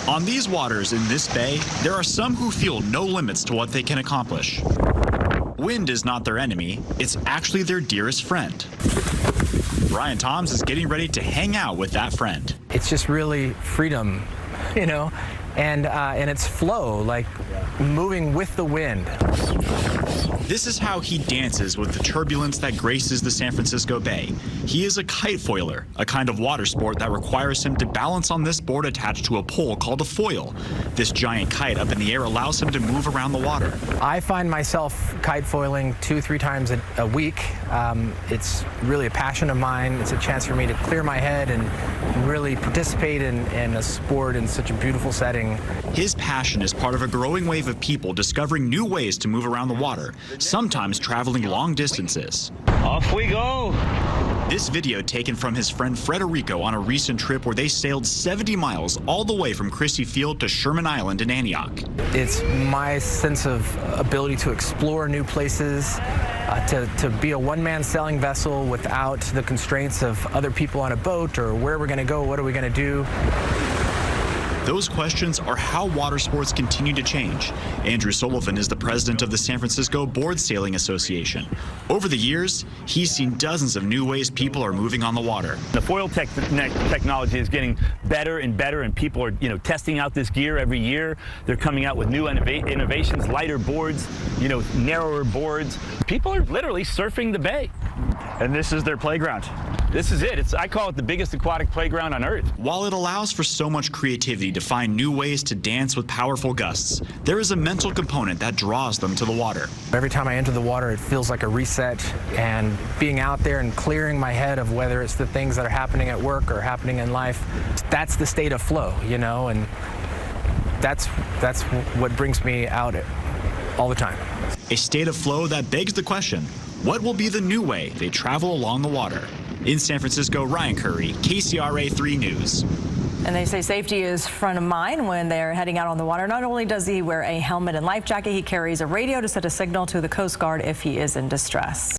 On these waters in this bay, there are some who feel no limits to what they can accomplish. Wind is not their enemy, it's actually their dearest friend. Brian Toms is getting ready to hang out with that friend. It's just really freedom, and it's flow, like moving with the wind. This is how he dances with the turbulence that graces the San Francisco Bay. He is a kite foiler, a kind of water sport that requires him to balance on this board attached to a pole called a foil. This giant kite up in the air allows him to move around the water. I find myself kite foiling 2-3 times a week. It's really a passion of mine. It's a chance for me to clear my head and really participate in a sport in such a beautiful setting. His passion is part of a growing wave of people discovering new ways to move around the water, sometimes traveling long distances. Off we go. This video taken from his friend Frederico on a recent trip where they sailed 70 miles all the way from Christie Field to Sherman Island in Antioch. It's my sense of ability to explore new places, to be a one-man sailing vessel without the constraints of other people on a boat or where we're going to go, what are we going to do. Those questions are how water sports continue to change. Andrew Sullivan is the president of the San Francisco Board Sailing Association. Over the years, he's seen dozens of new ways people are moving on the water. The foil technology is getting better and better, and people are, testing out this gear every year. They're coming out with new innovations, lighter boards, narrower boards. People are literally surfing the bay. And this is their playground. This is it. I call it the biggest aquatic playground on Earth. While it allows for so much creativity to find new ways to dance with powerful gusts, there is a mental component that draws them to the water. Every time I enter the water, it feels like a reset, and being out there and clearing my head of whether it's the things that are happening at work or happening in life, that's the state of flow, and that's what brings me out all the time. A state of flow that begs the question, what will be the new way they travel along the water? In San Francisco, Ryan Curry, KCRA 3 News. And they say safety is front of mind when they're heading out on the water. Not only does he wear a helmet and life jacket, he carries a radio to send a signal to the Coast Guard if he is in distress.